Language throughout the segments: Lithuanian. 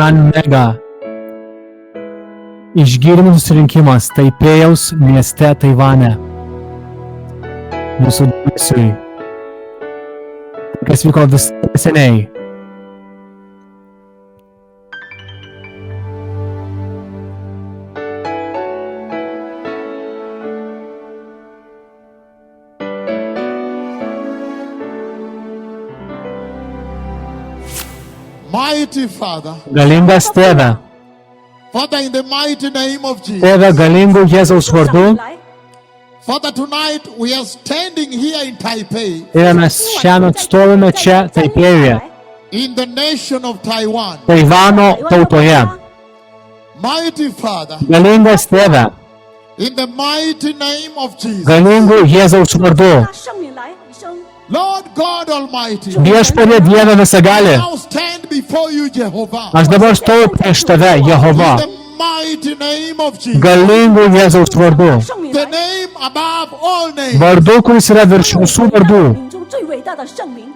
Mega. Išgyrimų susirinkimas Taipėjaus mieste Taivane. Mūsų dėmesiui. Kas vyko visai seniai. Mighty Father, Galingas Tėve. Father, in the mighty name of Jesus. Tėve galingų Jėzaus vardu. Father, tonight we are standing here in Taipei, Ir mes šiandien stovime čia Taipėjuje, in the nation of Taiwan. Taivano tautoje. Mighty Father, Galingas Tėve. in the mighty name of Jesus. Galingų Jėzaus vardu. Lord God Almighty, Viešpatie Dieve visagali. now stand before you, Jehovah. Aš dabar stoviu prieš tave, Jehova. In the mighty name of Jesus. Galingų Jėzaus vardu. The name above all names. Vardu, kuris yra virš visų vardų.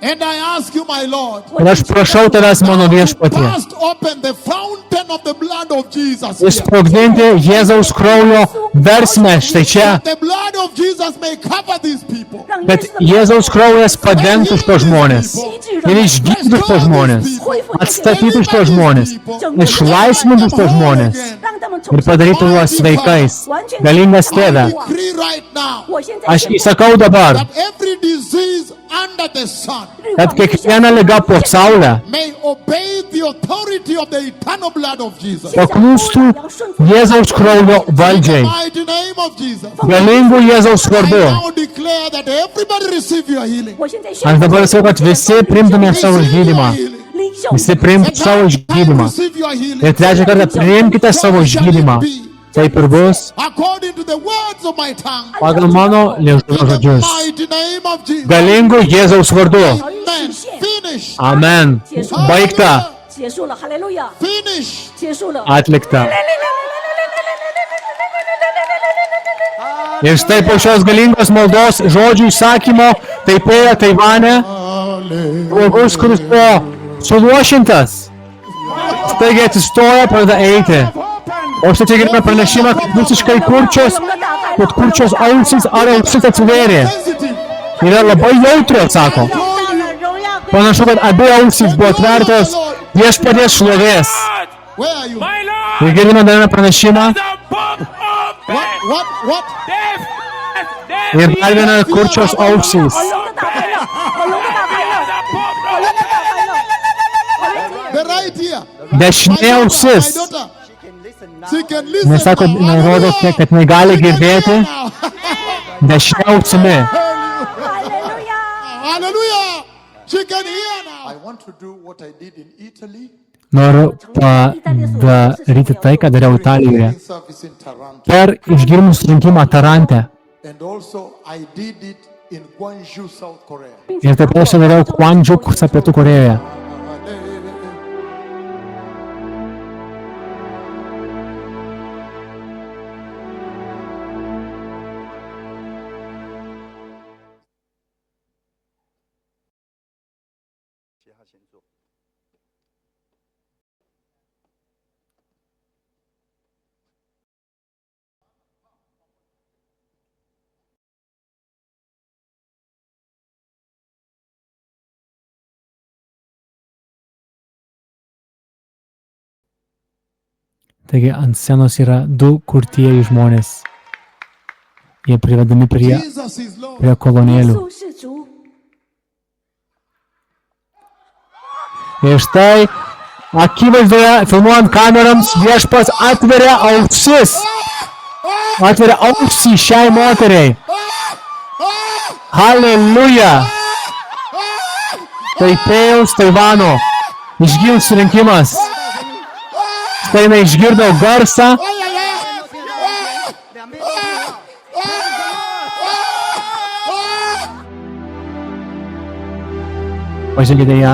And I ask you, my Lord, Ir aš prašau tavęs, mano viešpatie, burst open the fountain of the blood of Jesus. here. išsprogdinti Jėzaus kraujo versmę štai čia, The blood of Jesus may cover these people. kad Jėzaus kraujas padengtų šitos žmonės ir išgydytų šitos žmonės, atstatytų šitos žmonės, išlaisvintų šitos žmonės ir padarytų juos sveikais. Galingas Tėve, Decree right now aš įsakau dabar, that every disease under the sun kad kiekviena liga po saulę may obey the authority of the eternal blood of Jesus. paklūstų Jėzaus kraujo valdžiai. Mighty name of Jesus. Galingų Jėzaus I vardu. now declare that everybody receive your healing. Aš dabar sakau, kad visi priimtume savo išgydymą. Visi priimtų savo išgydymą. Receive your healing. Ir trečią kartą priimkite savo išgydymą. Taip ir bus According to the words of my tongue. pagal mano liežuvio In the žodžius. mighty name of Jesus. Galingų Jėzaus vardu. Amen. Finish. Amen. Baigta. Finish. Atlikta. Ir štai po šios galingos maldos žodžių įsakymo Taipėje, Taivane, žmogus, kuris buvo suluošintas, staigiai atsistoja, pradeda eiti. O štai čia girdime pranešimą, kad visiškai kurčios ausys ar ausis atsivėrė. Sensitive. Yra labai jautrios, sako. Panašu, kad abi ausys buvo atvertos viešpaties šlovės. Where are you? My Lord, Ir girdime dar vieną pranešimą. the book open. What? Ir dar viena kurčios ausys. The right ear. Dešinė ausis. My daughter. She can listen. Nes sako, now. nerodo, Hallelujah. kad negali She can girdėti. hear now. Dešinė ausimi. Hallelujah. She can hear now. I want to do what I did in Italy. Noriu padaryti tai, ką dariau Italijoje. Service in Taranto. Per išgyrimų surinkimą Tarante. And also I did it in Gwangju, South Korea. Ir taip pat aš tai dariau Gwangju, Pietų Korėjoje. Taigi ant scenos yra du kurtieji žmonės. Jie privedami prie Jesus is Lord. kolonėlių. Ir štai akivaizdoje, filmuojant kamerams, viešpats atveria ausis. Atveria ausį šiai moteriai. Halleluja. Taipėjaus, Taivano. Išgyrimų surinkimas. Štai jinai išgirdo garsą. Pažiūrėkite ją.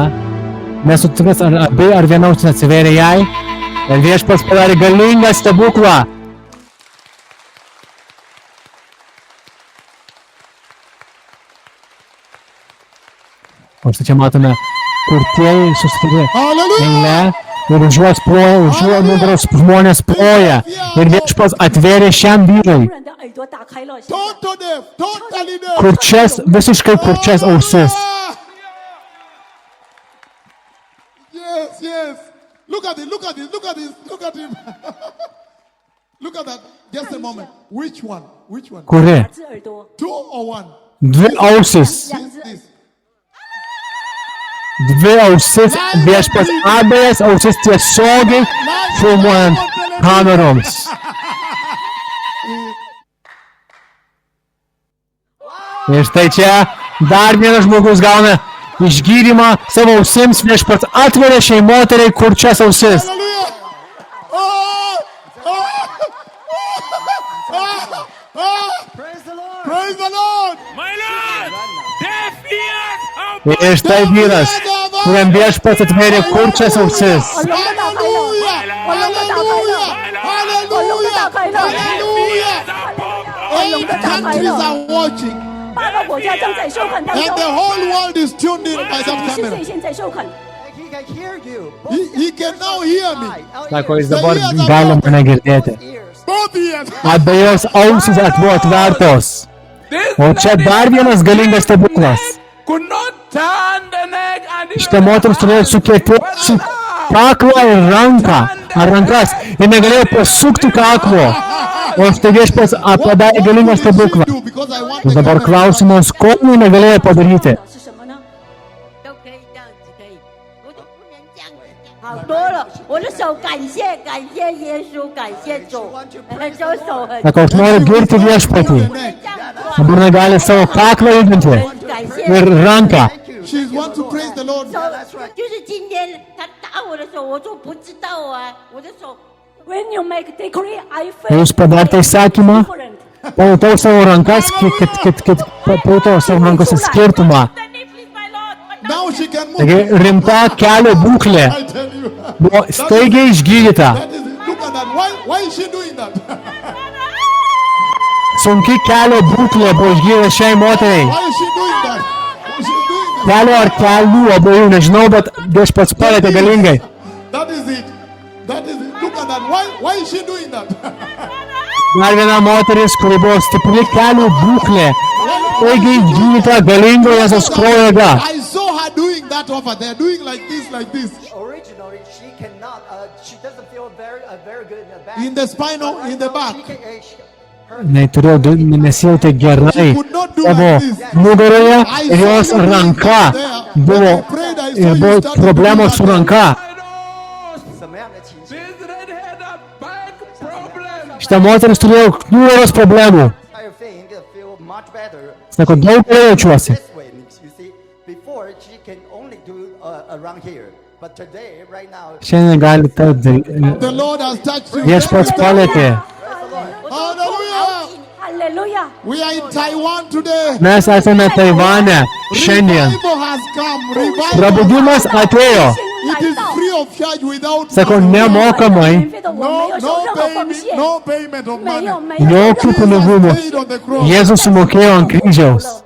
Nesutikęs ar abi ar viena ausis atsivėrė jai. Ir viešpats padarė galingą stebuklą. O štai čia matome kurtieji susitikė Hallelujah. eilę Ir už juos ploja, už jų nugaros žmonės ploja. Ir viešpats atvėrė šiam vyrui 人的耳朵打开了，现在 Total deaf, totally deaf. kurčias, visiškai kurčias ausis. Ah! Yes, yes. Look at it, look at it, look at it, look at him. Look at that. Just a moment. Which one? Which one? Kuri? 只耳朵， Two or one? Dvi ausis. 两只 This. Dvi ausis, viešpats abejas ausis tiesiogiai filmuojant kameroms. Ir štai čia dar vienas žmogus gauna išgydymą savo ausims, viešpats atveria šiai moteriai kurčias ausis. Hallelujah. Oh! Oh! Oh! Praise the Lord. Praise the Lord. My Lord, deaf ears are Ir štai vyras, kuriam viešpats atveria kurčias ausis. 耳聋的打开了， Hallelujah. Hallelujah. Hallelujah. Hallelujah. 8 countries are watching. 8个国家正在收看当 And 中， the whole world is tuned in by 全 that 世界 camera. 现在收看。 He can hear you. He can now hear me. Sako, jis dabar gali mane girdėti. Ears. Both ears. Abiejos ausis buvo atvertos. This O čia dar vienas galingas stebuklas. could not turn the neck and the Šitą moteris turėjo sukietėti kaklą ir ranką, ar rankas, ir negalėjo pasukti kaklo. O štai viešpats padarė galingą stebuklą. Do because I want Ir the dabar camera. klausimas, ko jinai negalėjo padaryti. 是什么呢？都可以这样子，可以，我就不能这样子。好多了，我的手感谢耶稣，感谢主，这手很 Sako, aš noriu girti viešpatį. Dabar negali savo kaklą judinti 感谢。 ir ranką. She wants to praise the Lord. 就是今天他打我的手，我说不知道啊，我的手 When you make decree, I feel Jūs padarėte įsakymą, different. pajutau savo rankas, kad pajutau savo rankose skirtumą. Please, my Lord, but Now she can move. Taigi rimta kelio būklė I tell you. buvo staigiai išgydyta. That is it. Look at that. Why is she doing that? Sunki kelio būklė buvo išgydyta šiai moteriai. Why is she doing that? She's doing that. Kelio ar kelių abiejų, nežinau, bet viešpats palietė galingai. That is it. That is it. Look at that. Why is she doing that? Dar viena moteris, kuri buvo stipri kelių būklė. Staigiai išgydyta galingo Jėzaus kraujo jėga. I saw her doing that over there, doing like this, like this. Originally, she cannot. She doesn't feel very good in the back. In the spinal, in the back. She can, her Jis turėjo, nesijautė gerai savo nugaroje ir jos ranka buvo, ir buvo problemos su ranka. 什么样的情形？ this redhead a back problem. Šitą moteris turėjo nugaros problemų. I think feel much better. Sako, daug geriau jaučiuosi. This way, you see, before she can only do around here, but today, right now, Šiandien gali tą daryti. The Lord has touched you. Viešpats palietė. Hallelujah. Hallelujah. We are in Taiwan today. Mes esame Taivane šiandien. Revival has come. Revival. Prabudimas atėjo. It is free of charge without Sako, money. 免 nemokamai, 费的，我没有收任何奉献， No payment of 没 money. 有没有 jokių pinigų. Paid on the cross. Jėzus sumokėjo ant kryžiaus.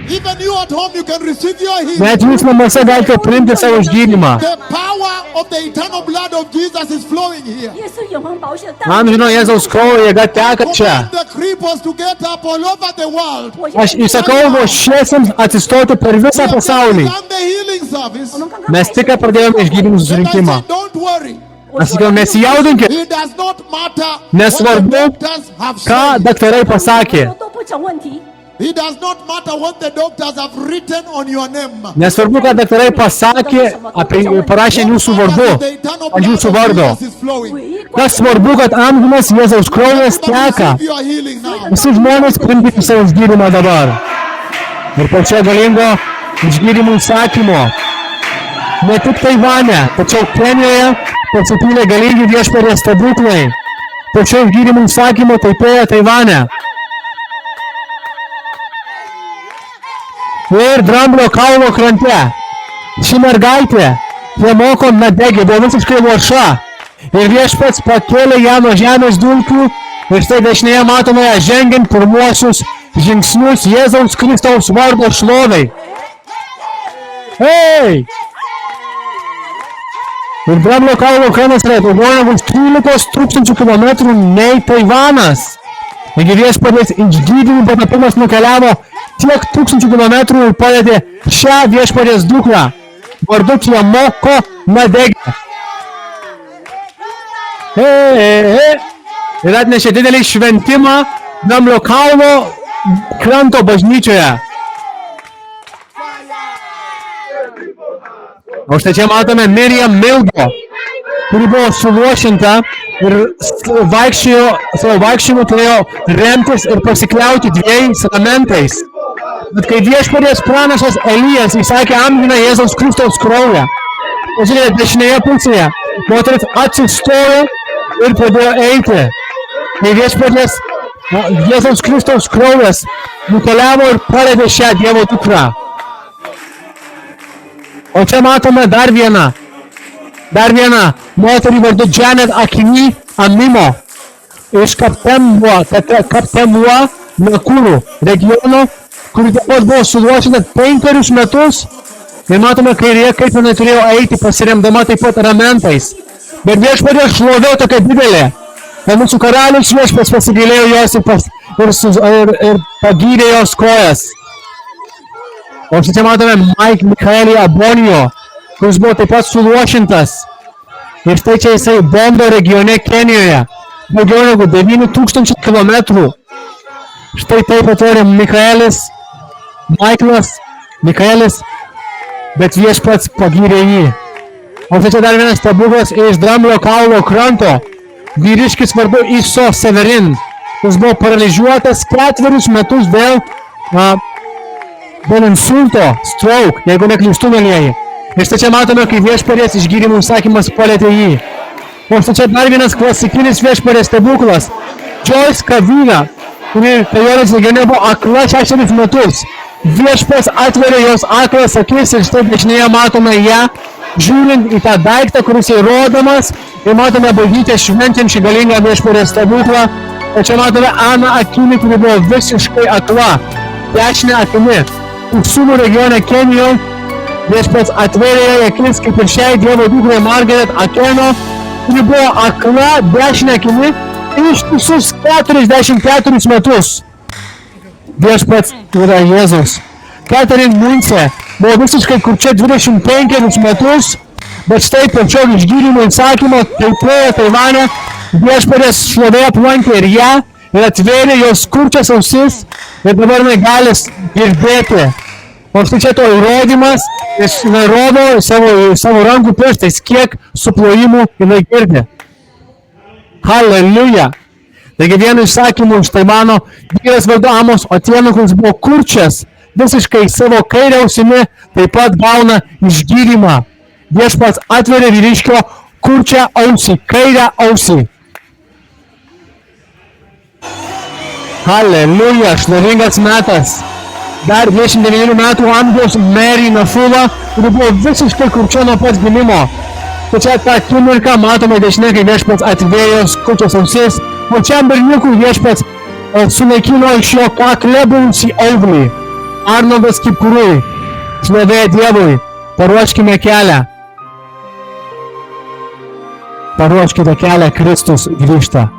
Even you at home, you can receive your healing. Net jūs namuose galite priimti savo išgydymą. The power of the eternal blood of Jesus is flowing here. 耶稣永恒宝血的大 Amžino Jėzaus kraujo jėga teka čia. Command the cripples to get up all over the world. 我 Aš įsakau vošiesiems atsistoti per We visą have just pasaulį. begun the healing service. 我们刚刚 Mes tik pradėjome išgydymų And I susirinkimą. said, don't worry. Aš sakiau, nesijaudinkit, It does not matter Nesvarbu, what the doctors have ką said. daktarai pasakė. 都不成问题。 It does not matter what the doctors have written on your name. Nesvarbu, ką daktarai pasakė, parašė jūsų vardu, The eternal ant blood jūsų of vardo. Jesus is flowing. 唯一 Kas svarbu, kad amžinas Jėzaus kraujas teka. Receive your healing now. Visi žmonės priimkite savo išgydymą dabar. Ir po šio galingo išgydymų įsakymo. Ne tik Taivane, tačiau Kenijoje pasipylė galingi viešpaties stebuklai. Po šio išgydymų įsakymo Taipėje, Taivane. Ir Dramblio kaulo krante. Ši mergaitė, prie moko Nadegė, buvo visiškai luoša. Ir viešpats pakėlė ją nuo žemės dulkių ir štai dešinėje matome ją žengiant pirmuosius žingsnius Jėzaus Kristaus vardo šlovei. Hei! Ir Dramblio kaulo krantas yra daugiau negu 13 tūkstančių kilometrų nei Taivanas. Taigi viešpaties išgydymų patapimas nukeliavo tiek tūkstančių kilometrų ir palėtė šią viešpaties dukrą, vardu Tiamoko Nadegė. Ir atnešė didelį šventimą Dramblio kaulo kranto bažnyčioje. O štai čia matome Miriam Milgo, kuri buvo suluošinta ir savo vaikščiojimu turėjo remtis ir pasikliauti dviejais ramentais. Bet kai viešpaties pranašas Elijas įsakė amžiną Jėzaus Kristaus kraują, pažiūrėjau, dešinėje pusėje moteris atsistojo ir pradėjo eiti. Kai viešpaties Jėzaus Kristaus kraujas nukeliavo ir palėtė šią Dievo dukrą. O čia matome dar vieną moterį vardu Janet Akini Amimo iš Kaptemua Nakuru regiono, kuri taip pat buvo suluošinta 5 metus. Ir matome kairėje, kaip jinai turėjo eiti pasiremdama taip pat ramentais. Bet viešpaties šlovė tokia didelė. Ir mūsų karalius viešpats pasigailėjo jos ir pagydė jos kojas. O štai matome Mikaelį Abonijo, kuris buvo taip pat suluošintas. Ir štai čia jisai Bondo regione Kenijoje, daugiau negu 9000 kilometrų. Štai taip atvarė Mikaelis, bet viešpats pagyrė jį. O štai čia dar vienas stebuklas iš Dramblio kaulo kranto. Vyriškis vardu Iso Severin, kuris buvo paralyžiuotas 4 metus dėl insulto, stroke, jeigu neklystu, mielieji. Ir štai čia matome, kai viešpaties išgydymų įsakymas palėtė jį. O štai čia dar vienas klasikinis viešpaties stebuklas. Joyce Kavina, kuri Tajonas regione buvo akla 6 metus. Viešpas atveria jos aklas akis ir štai dešinėje matome ją, žiūrint į tą daiktą, kuris įrodomas. Ir matome bažnyčią švenčiančią galingą viešpaties stebuklą. O čia matome Aną Akini, kuri buvo visiškai akla, dešinė akimi. Kisumu regione Kenijoje viešpats atvėrė jai akis, kaip ir šiai Dievo dukrai Margaret Akeno, kuri buvo akla dešinė akimi ištisus 44 metus. Viešpats yra Jėzus. Catherine Munce buvo visiškai kurčia 25 metus, bet štai po šio išgydymo įsakymo Taivane viešpatės šlovė aplankė ir ją ir atvėrė jos kurčias ausis ir dabar jinai gali girdėti. O štai čia to įrodymas, jis rodo savo rankų pirštais, kiek suplojimų jinai girdi. Halleluja! Taigi vienu įsakymu iš Taivano vyras vardu Amos Otieno, kuris buvo kurčias, visiškai savo kairę ausimi taip pat gauna išgydymą. Viešpats atveria vyriškio kurčią ausį, kairę ausį. Halleluja, šlovingas metas. Dar 29 metų amžiaus Mary Nafula, kuri buvo visiškai kurčia nuo pats gimimo. Tačiau tą akimirką matome dešinė, kai viešpats atvėrė jos kurčias ausis, o šiam berniukui viešpats sunaikino iš jo kakle buvusį auglį. Arnoldas Kipurui, šlovė Dievui, paruoškime kelią. Paruoškite kelią, Kristus grįžta.